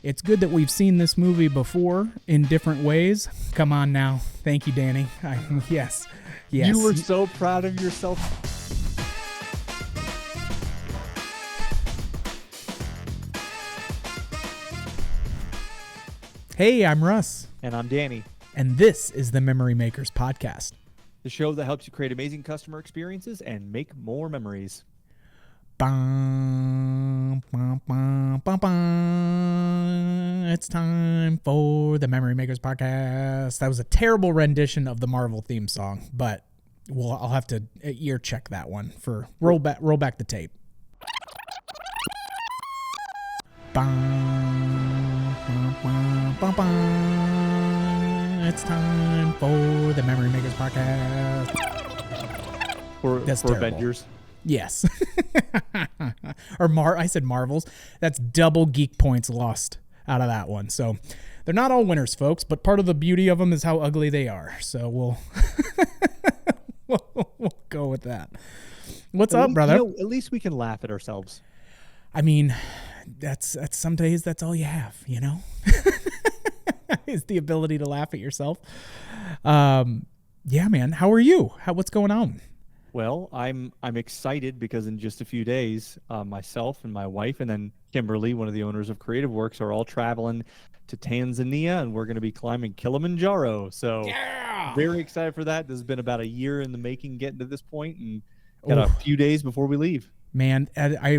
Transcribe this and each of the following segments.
It's good that we've seen this movie before in different ways. Come on now. Thank you, Danny. Yes. You were so proud of yourself. Hey, I'm Russ. And I'm Danny. And this is the Memory Makers Podcast. The show that helps you create amazing customer experiences and make more memories. Bum, bum, bum, bum, bum. It's time for the Memory Makers Podcast. That was a terrible rendition of the Marvel theme song, but I'll have to ear check that one for roll back the tape. Bum, bum, bum, bum, bum. It's time for the Memory Makers Podcast. For Avengers. Yes. I said Marvels. That's double geek points lost out of that one. So they're not all winners, folks, but part of the beauty of them is how ugly they are. So we'll go with that. What's up, brother? At least we can laugh at ourselves. I mean, that's some days that's all you have, you know? Is the ability to laugh at yourself. Yeah, man. How are you? What's going on? Well, I'm excited because in just a few days, myself and my wife and then Kimberly, one of the owners of Creative Works, are all traveling to Tanzania, and we're going to be climbing Kilimanjaro. So Very excited for that. This has been about a year in the making getting to this point, and got a few days before we leave. Man, I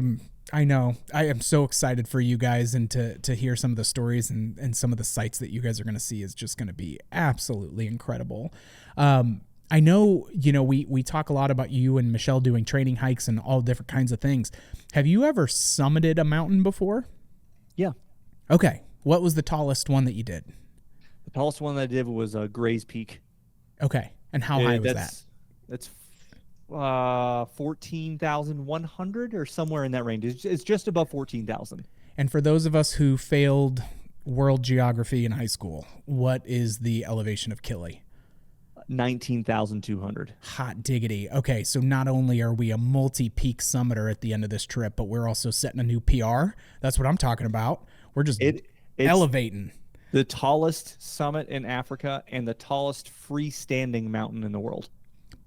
know. I am so excited for you guys, and to hear some of the stories and some of the sites that you guys are going to see is just going to be absolutely incredible. I know, we talk a lot about you and Michelle doing training hikes and all different kinds of things. Have you ever summited a mountain before? Yeah. Okay. What was the tallest one that you did? The tallest one that I did was Gray's Peak. Okay. And how high was that? That's 14,100 or somewhere in that range. It's just above 14,000. And for those of us who failed world geography in high school, what is the elevation of Kili? 19,200. Hot diggity. Okay, so not only are we a multi-peak summiter at the end of this trip, but we're also setting a new PR. That's what I'm talking about. We're just elevating. The tallest summit in Africa and the tallest freestanding mountain in the world.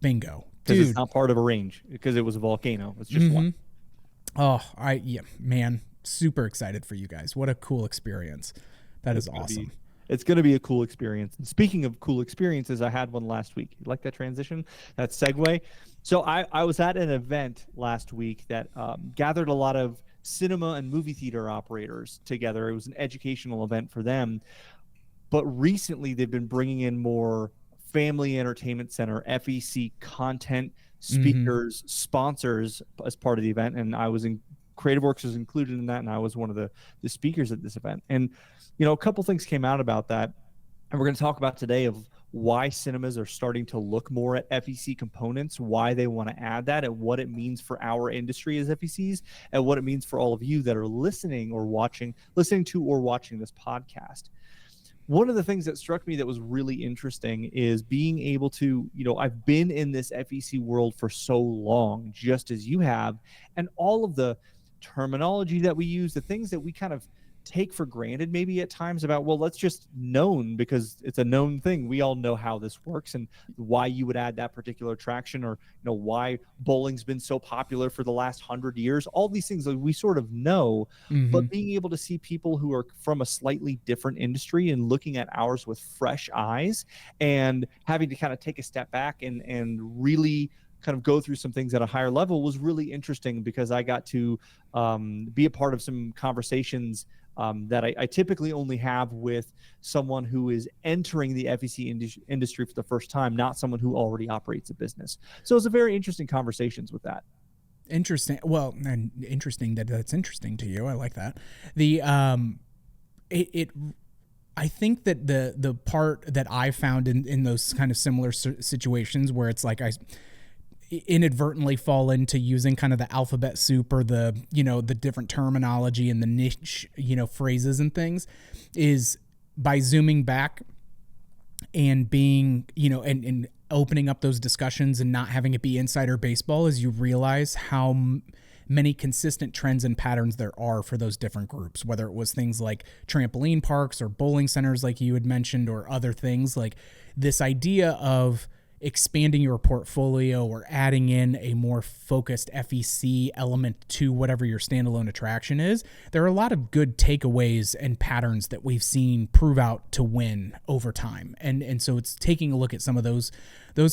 Bingo. Because it's not part of a range, because it was a volcano. It's just one. Oh, man, super excited for you guys. What a cool experience. That is awesome. It's going to be a cool experience. And speaking of cool experiences, I had one last week. You like that transition, that segue? So I was at an event last week that gathered a lot of cinema and movie theater operators together. It was an educational event for them. But recently, they've been bringing in more family entertainment center, FEC content, speakers, sponsors as part of the event. And Creative Works was included in that, and I was one of the speakers at this event. And a couple things came out about that, and we're going to talk about today of why cinemas are starting to look more at FEC components, why they want to add that, and what it means for our industry as FECs, and what it means for all of you that are listening to or watching this podcast. One of the things that struck me that was really interesting is being able to, I've been in this FEC world for so long, just as you have, and all of the terminology that we use, the things that we kind of take for granted maybe at times about, well, let's just known because it's a known thing. We all know how this works and why you would add that particular attraction, or why bowling's been so popular for the last 100 years. All these things that we sort of know, but being able to see people who are from a slightly different industry and looking at ours with fresh eyes and having to kind of take a step back and really kind of go through some things at a higher level was really interesting, because I got to be a part of some conversations that I typically only have with someone who is entering the FEC industry for the first time, not someone who already operates a business. So it's a very interesting conversations with that. Interesting. Well, and interesting that's interesting to you. I like that. I think that the part that I found in those kind of similar situations where it's like I inadvertently fall into using kind of the alphabet soup or the different terminology and the niche, phrases and things, is by zooming back and being, and opening up those discussions and not having it be insider baseball, as you realize how many consistent trends and patterns there are for those different groups, whether it was things like trampoline parks or bowling centers like you had mentioned, or other things. Like this idea of expanding your portfolio or adding in a more focused FEC element to whatever your standalone attraction is, there are a lot of good takeaways and patterns that we've seen prove out to win over time. And so it's taking a look at some of those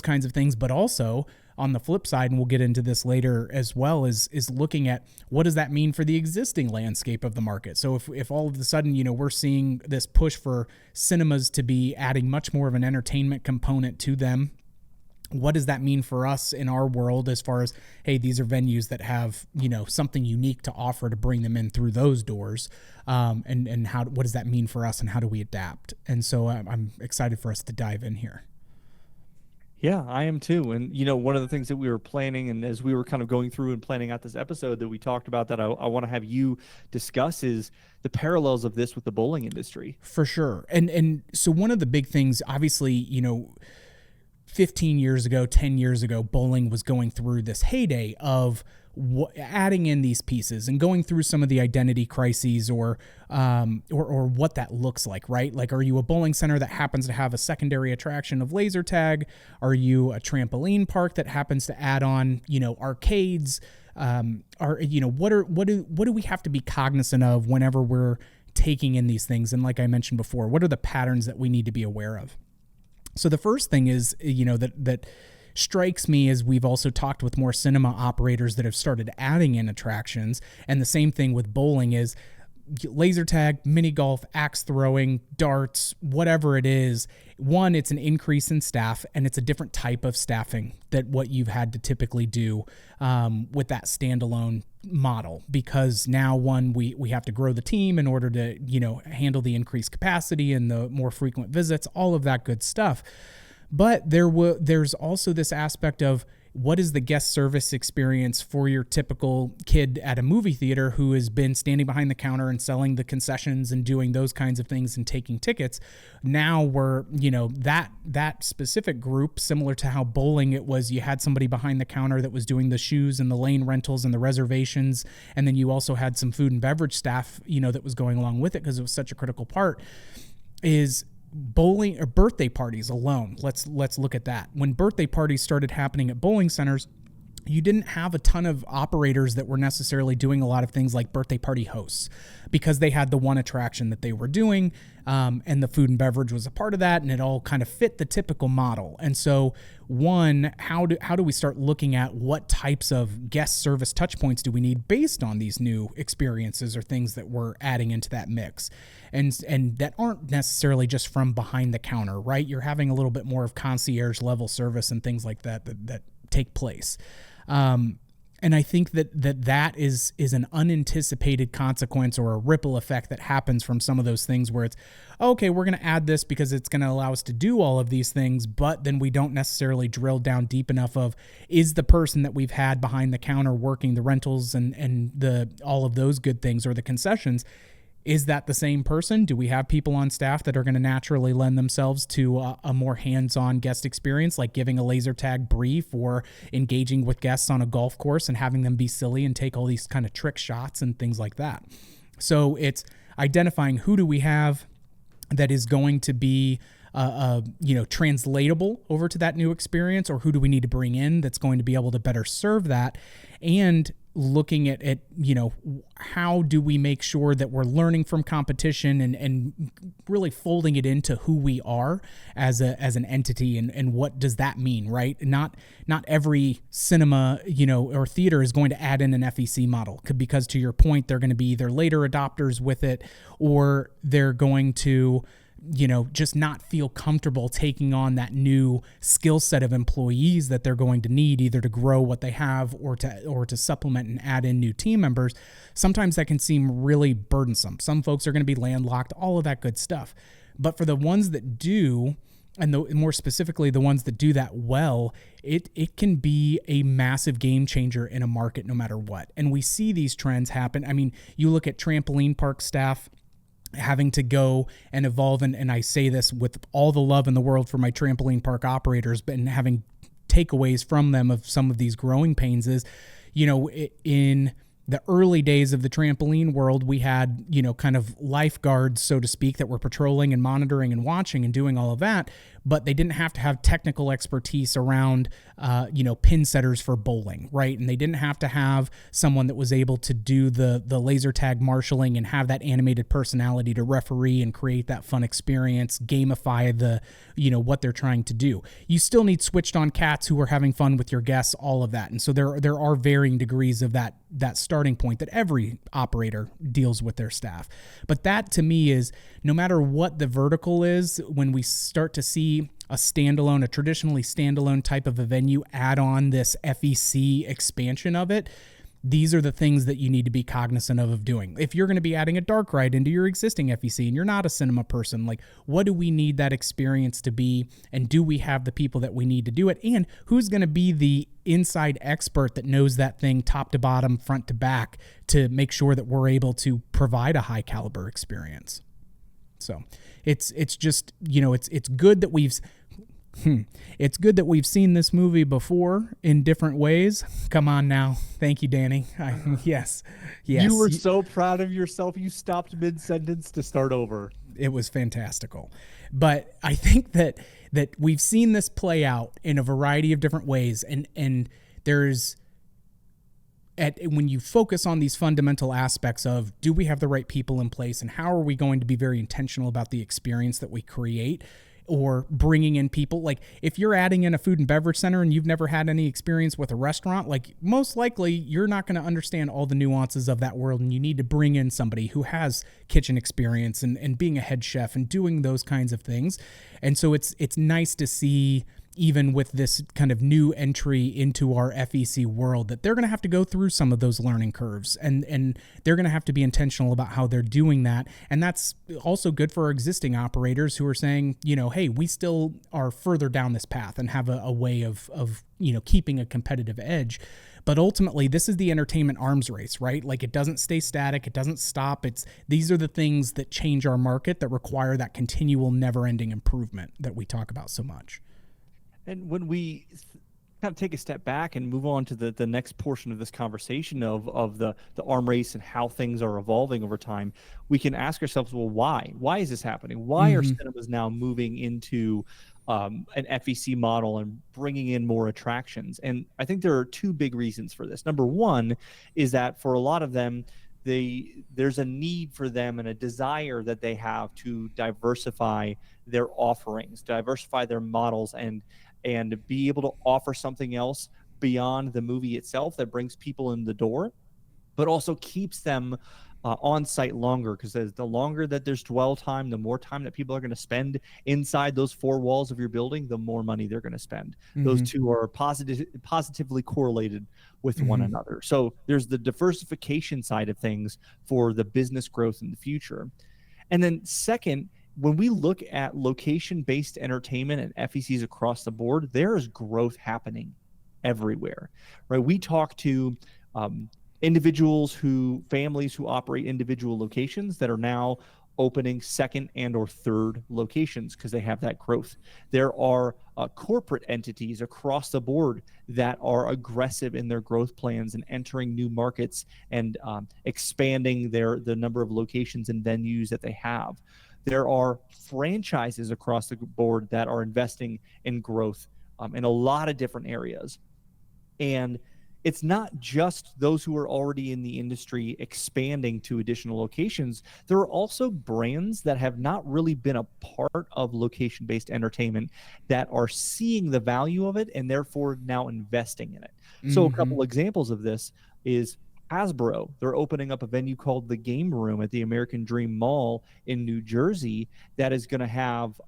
kinds of things, but also on the flip side, and we'll get into this later as well, is looking at what does that mean for the existing landscape of the market. So if all of a sudden, we're seeing this push for cinemas to be adding much more of an entertainment component to them, what does that mean for us in our world as far as, hey, these are venues that have, something unique to offer to bring them in through those doors. And what does that mean for us and how do we adapt? And so I'm excited for us to dive in here. Yeah, I am too. And, one of the things that we were planning, and as we were kind of going through and planning out this episode that we talked about that I want to have you discuss is the parallels of this with the bowling industry. For sure. And so one of the big things, obviously, 15 years ago, 10 years ago, bowling was going through this heyday of adding in these pieces and going through some of the identity crises or what that looks like, right? Like, are you a bowling center that happens to have a secondary attraction of laser tag? Are you a trampoline park that happens to add on, arcades? What do we have to be cognizant of whenever we're taking in these things? And like I mentioned before, what are the patterns that we need to be aware of? So the first thing is, that strikes me as we've also talked with more cinema operators that have started adding in attractions. And the same thing with bowling is laser tag, mini golf, axe throwing, darts, whatever it is. One, it's an increase in staff, and it's a different type of staffing than what you've had to typically do with that standalone model, because now we have to grow the team in order to handle the increased capacity and the more frequent visits, all of that good stuff. But there's also this aspect of what is the guest service experience for your typical kid at a movie theater who has been standing behind the counter and selling the concessions and doing those kinds of things and taking tickets. Now we're, that specific group, similar to how bowling it was, you had somebody behind the counter that was doing the shoes and the lane rentals and the reservations. And then you also had some food and beverage staff, that was going along with it because it was such a critical part. Is bowling or birthday parties alone. Let's look at that. When birthday parties started happening at bowling centers, you didn't have a ton of operators that were necessarily doing a lot of things like birthday party hosts, because they had the one attraction that they were doing, and the food and beverage was a part of that, and it all kind of fit the typical model. And so, one, how do we start looking at what types of guest service touch points do we need based on these new experiences or things that we're adding into that mix, and that aren't necessarily just from behind the counter, right? You're having a little bit more of concierge level service and things like that take place. And I think that is an unanticipated consequence or a ripple effect that happens from some of those things where it's, okay, we're going to add this because it's going to allow us to do all of these things, but then we don't necessarily drill down deep enough of, is the person that we've had behind the counter working the rentals and all of those good things or the concessions, is that the same person? Do we have people on staff that are going to naturally lend themselves to a more hands-on guest experience, like giving a laser tag brief or engaging with guests on a golf course and having them be silly and take all these kind of trick shots and things like that? So it's identifying who do we have that is going to be translatable over to that new experience, or who do we need to bring in that's going to be able to better serve that, and looking at how do we make sure that we're learning from competition and really folding it into who we are as an entity, and what does that mean, right? Not every cinema, or theater is going to add in an FEC model, because to your point, they're going to be either later adopters with it, or they're going to just not feel comfortable taking on that new skill set of employees that they're going to need, either to grow what they have or to supplement and add in new team members. Sometimes that can seem really burdensome. Some folks are going to be landlocked, all of that good stuff. But for the ones that do, and more specifically the ones that do that well, it can be a massive game changer in a market no matter what. And we see these trends happen. I mean, you look at trampoline park staff having to go and evolve, and I say this with all the love in the world for my trampoline park operators, but having takeaways from them of some of these growing pains is, in the early days of the trampoline world, we had, kind of lifeguards, so to speak, that were patrolling and monitoring and watching and doing all of that, but they didn't have to have technical expertise around, pin setters for bowling, right? And they didn't have to have someone that was able to do the laser tag marshaling and have that animated personality to referee and create that fun experience, gamify what they're trying to do. You still need switched on cats who are having fun with your guests, all of that. And so there are varying degrees of that starting point that every operator deals with their staff. But that to me is, no matter what the vertical is, when we start to see a traditionally standalone type of a venue add on this FEC expansion of it, these are the things that you need to be cognizant of doing. If you're going to be adding a dark ride into your existing FEC and you're not a cinema person, like, what do we need that experience to be? And do we have the people that we need to do it? And who's going to be the inside expert that knows that thing top to bottom, front to back, to make sure that we're able to provide a high caliber experience? So it's just, it's good that it's good that we've seen this movie before in different ways. Come on now. Thank you, Danny. Yes. You were so proud of yourself. You stopped mid-sentence to start over. It was fantastical. But I think that we've seen this play out in a variety of different ways. And there's, when you focus on these fundamental aspects of, do we have the right people in place, and how are we going to be very intentional about the experience that we create, or bringing in people, like if you're adding in a food and beverage center and you've never had any experience with a restaurant, like most likely you're not going to understand all the nuances of that world, and you need to bring in somebody who has kitchen experience and being a head chef and doing those kinds of things. And so it's nice to see, even with this kind of new entry into our FEC world, that they're going to have to go through some of those learning curves, and they're going to have to be intentional about how they're doing that. And that's also good for our existing operators who are saying, hey, we still are further down this path and have a way of keeping a competitive edge. But ultimately, this is the entertainment arms race, right? Like, it doesn't stay static. It doesn't stop. These are the things that change our market, that require that continual, never-ending improvement that we talk about so much. And when we kind of take a step back and move on to the next portion of this conversation of the arm race and how things are evolving over time, we can ask ourselves, well, why? Why is this happening? Why are cinemas now moving into an FEC model and bringing in more attractions? And I think there are two big reasons for this. Number one is that for a lot of them, there's a need for them and a desire that they have to diversify their offerings, diversify their models, and be able to offer something else beyond the movie itself that brings people in the door, but also keeps them on site longer, because the longer that there's dwell time, the more time that people are going to spend inside those four walls of your building, the more money they're going to spend. Those two are positively correlated with one another. So there's the diversification side of things for the business growth in the future. And then second, when we look at location-based entertainment and FECs across the board, there is growth happening everywhere, right? We talk to families who operate individual locations that are now opening second and or third locations because they have that growth. There are corporate entities across the board that are aggressive in their growth plans and entering new markets and expanding the number of locations and venues that they have. There are franchises across the board that are investing in growth in a lot of different areas. And it's not just those who are already in the industry expanding to additional locations. There are also brands that have not really been a part of location-based entertainment that are seeing the value of it and therefore now investing in it. So a couple examples of this is Hasbro. They're opening up a venue called the Game Room at the American Dream Mall in New Jersey that is going to have,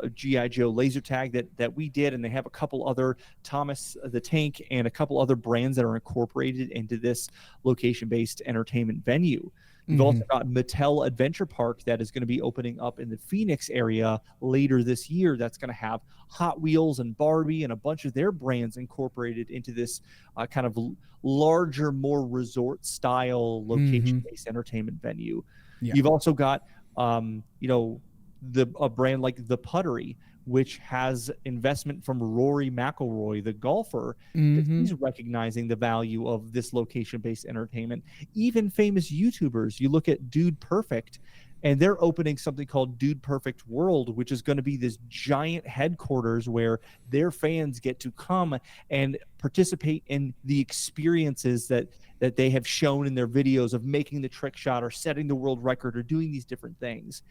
a G.I. Joe laser tag that we did, and they have a couple other Thomas the Tank and a couple other brands that are incorporated into this location-based entertainment venue. We've also got Mattel Adventure Park that is going to be opening up in the Phoenix area later this year. That's going to have Hot Wheels and Barbie and a bunch of their brands incorporated into this kind of larger, more resort-style location-based entertainment venue. Yeah. You've also got, a brand like The Puttery, which has investment from Rory McIlroy, the golfer, that he's recognizing the value of this location-based entertainment. Even famous YouTubers, you look at Dude Perfect, and they're opening something called Dude Perfect World, which is going to be this giant headquarters where their fans get to come and participate in the experiences that they have shown in their videos of making the trick shot or setting the world record or doing these different things.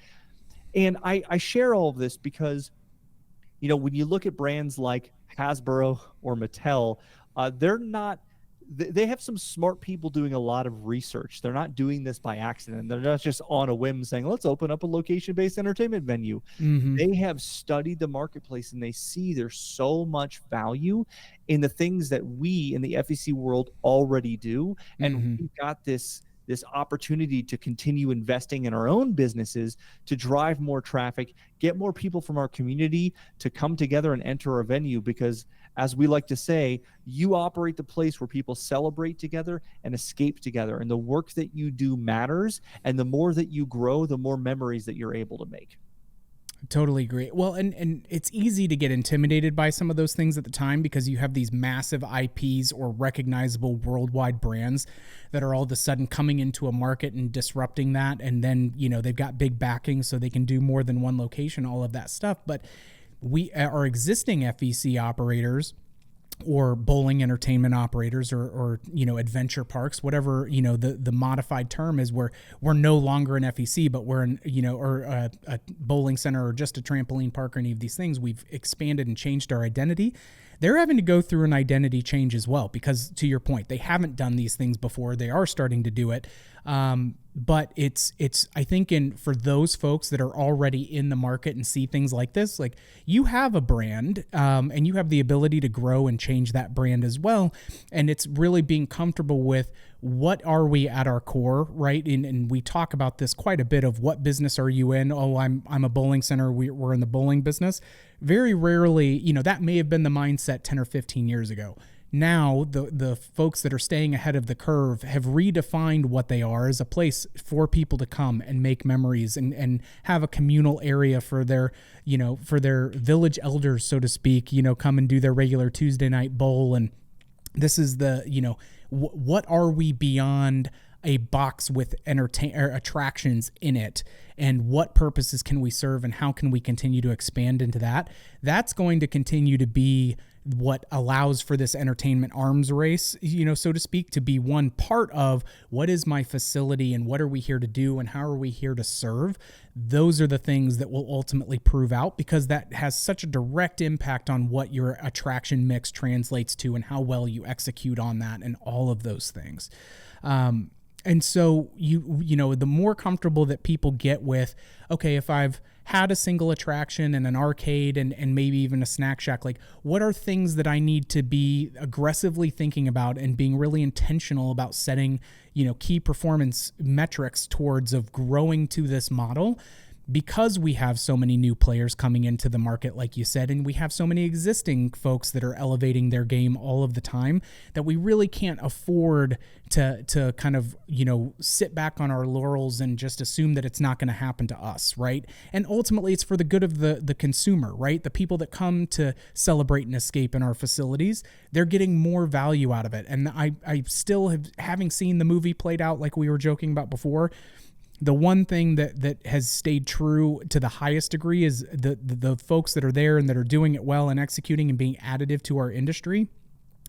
And I share all of this because, you know, when you look at brands like Hasbro or Mattel, they have some smart people doing a lot of research. They're not doing this by accident. They're not just on a whim saying, let's open up a location-based entertainment venue. They have studied the marketplace, and they see there's so much value in the things that we in the FEC world already do. And we've got this opportunity to continue investing in our own businesses to drive more traffic, get more people from our community to come together and enter our venue, because as we like to say, you operate the place where people celebrate together and escape together. And the work that you do matters. And the more that you grow, the more memories that you're able to make. Totally agree. Well, and it's easy to get intimidated by some of those things at the time because you have these massive IPs or recognizable worldwide brands that are all of a sudden coming into a market and disrupting that. And then, you know, they've got big backing so they can do more than one location, all of that stuff. But our existing FEC operators or bowling entertainment operators or you know, adventure parks, whatever, you know, the modified term is, where we're no longer an FEC, but we're in, you know, or a bowling center or just a trampoline park or any of these things. We've expanded and changed our identity. They're having to go through an identity change as well, because to your point, they haven't done these things before. They are starting to do it. But it's I think for those folks that are already in the market and see things like this, like, you have a brand, and you have the ability to grow and change that brand as well. And it's really being comfortable with, what are we at our core, right? And we talk about this quite a bit of, what business are you in? Oh, I'm a bowling center. We're in the bowling business. Very rarely, you know, that may have been the mindset 10 or 15 years ago. Now, the folks that are staying ahead of the curve have redefined what they are as a place for people to come and make memories and have a communal area for their, you know, for their village elders, so to speak, you know, come and do their regular Tuesday night bowl. And this is the, you know, what are we beyond a box with attractions in it, and what purposes can we serve, and how can we continue to expand into that? That's going to continue to be what allows for this entertainment arms race, you know, so to speak, to be one part of what is my facility and what are we here to do and how are we here to serve. Those are the things that will ultimately prove out, because that has such a direct impact on what your attraction mix translates to and how well you execute on that and all of those things. And so you know, the more comfortable that people get with, okay, if I've had a single attraction and an arcade and maybe even a snack shack, like, what are things that I need to be aggressively thinking about and being really intentional about setting, you know, key performance metrics towards of growing to this model? Because we have so many new players coming into the market, like you said, and we have so many existing folks that are elevating their game all of the time, that we really can't afford to kind of, you know, sit back on our laurels and just assume that it's not going to happen to us, right? And ultimately, it's for the good of the consumer, right? The people that come to celebrate and escape in our facilities, they're getting more value out of it. And I still having seen the movie played out, like we were joking about before, the one thing that has stayed true to the highest degree is the folks that are there and that are doing it well and executing and being additive to our industry.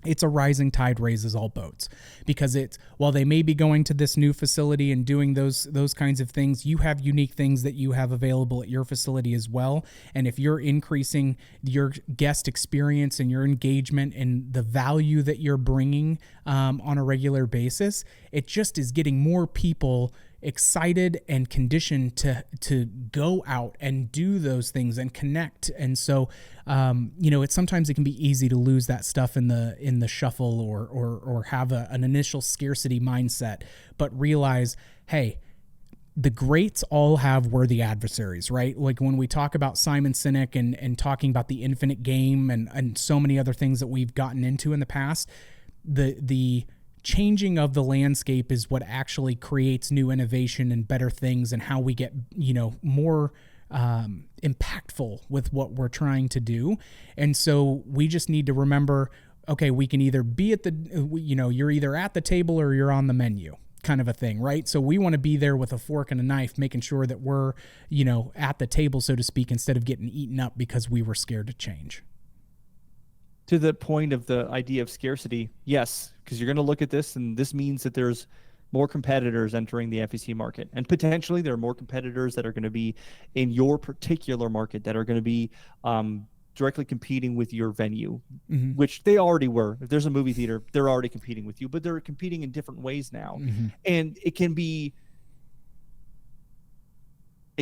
It's a rising tide raises all boats, because while they may be going to this new facility and doing those kinds of things, you have unique things that you have available at your facility as well. And if you're increasing your guest experience and your engagement and the value that you're bringing on a regular basis, it just is getting more people excited and conditioned to go out and do those things and connect. And so, you know, sometimes it can be easy to lose that stuff in the shuffle or have an initial scarcity mindset, but realize, hey, the greats all have worthy adversaries, right? Like when we talk about Simon Sinek and talking about the infinite game and so many other things that we've gotten into in the past, the changing of the landscape is what actually creates new innovation and better things, and how we get, you know, more impactful with what we're trying to do. And so we just need to remember, okay, we can either be at you're either at the table or you're on the menu, kind of a thing, right? So we want to be there with a fork and a knife, making sure that we're, at the table, so to speak, instead of getting eaten up because we were scared to change. To the point of the idea of scarcity, yes, because you're going to look at this, and this means that there's more competitors entering the FEC market, and potentially there are more competitors that are going to be in your particular market that are going to be directly competing with your venue, which they already were. If there's a movie theater, they're already competing with you, but they're competing in different ways now. And it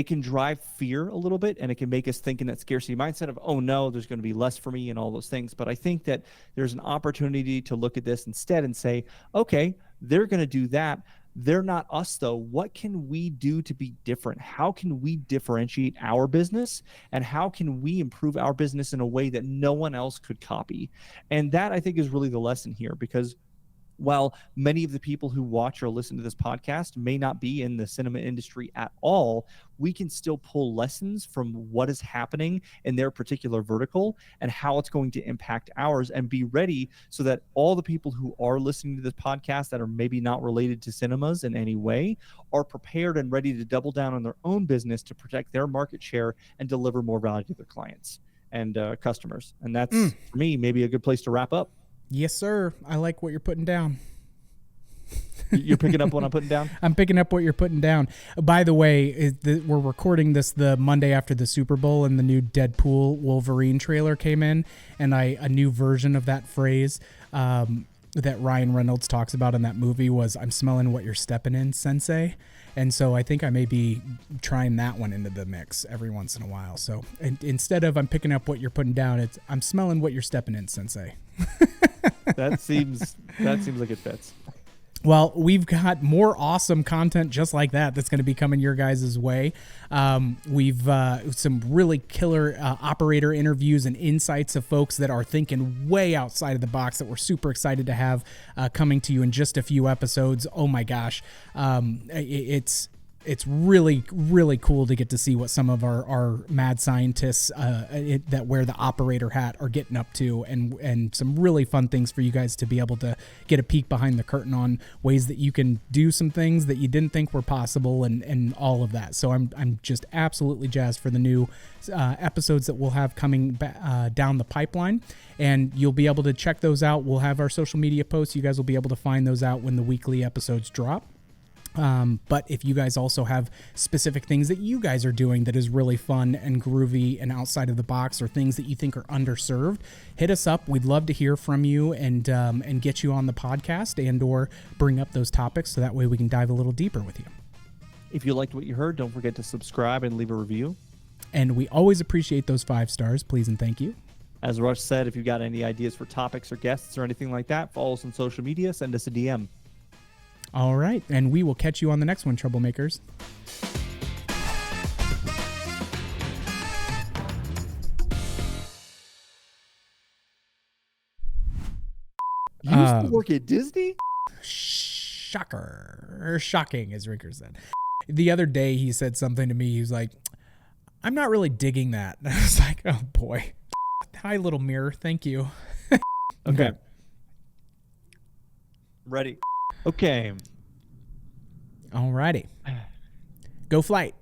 can drive fear a little bit, and it can make us think in that scarcity mindset of, oh no, there's going to be less for me and all those things. But I think that there's an opportunity to look at this instead and say, okay, they're going to do that. They're not us though. What can we do to be different? How can we differentiate our business, and how can we improve our business in a way that no one else could copy? And that, I think, is really the lesson here, because while many of the people who watch or listen to this podcast may not be in the cinema industry at all, we can still pull lessons from what is happening in their particular vertical and how it's going to impact ours, and be ready so that all the people who are listening to this podcast that are maybe not related to cinemas in any way are prepared and ready to double down on their own business to protect their market share and deliver more value to their clients and customers. And that's, for me, maybe a good place to wrap up. Yes, sir. I like what you're putting down. You're picking up what I'm putting down? I'm picking up what you're putting down. By the way, we're recording this the Monday after the Super Bowl, and the new Deadpool Wolverine trailer came in, and a new version of that phrase that Ryan Reynolds talks about in that movie was, "I'm smelling what you're stepping in, sensei." And so I think I may be trying that one into the mix every once in a while. So instead of "I'm picking up what you're putting down," it's "I'm smelling what you're stepping in, sensei." That seems like it fits. Well, we've got more awesome content just like that's going to be coming your guys' way. We've some really killer operator interviews and insights of folks that are thinking way outside of the box that we're super excited to have coming to you in just a few episodes. Oh my gosh. It's really, really cool to get to see what some of our mad scientists that wear the operator hat are getting up to, and some really fun things for you guys to be able to get a peek behind the curtain on ways that you can do some things that you didn't think were possible, and all of that. So I'm just absolutely jazzed for the new episodes that we'll have coming down the pipeline, and you'll be able to check those out. We'll have our social media posts. You guys will be able to find those out when the weekly episodes drop. But if you guys also have specific things that you guys are doing that is really fun and groovy and outside of the box, or things that you think are underserved, hit us up. We'd love to hear from you and get you on the podcast, and or bring up those topics so that way we can dive a little deeper with you. If you liked what you heard, don't forget to subscribe and leave a review. And we always appreciate those 5 stars. Please and thank you. As Russ said, if you've got any ideas for topics or guests or anything like that, follow us on social media, send us a DM. All right, and we will catch you on the next one, troublemakers. You used to work at Disney? Shocking, as Ricker said. The other day, he said something to me. He was like, "I'm not really digging that." And I was like, "Oh boy." Hi, little mirror. Thank you. Okay. Ready. Okay. Alrighty. Go Flight.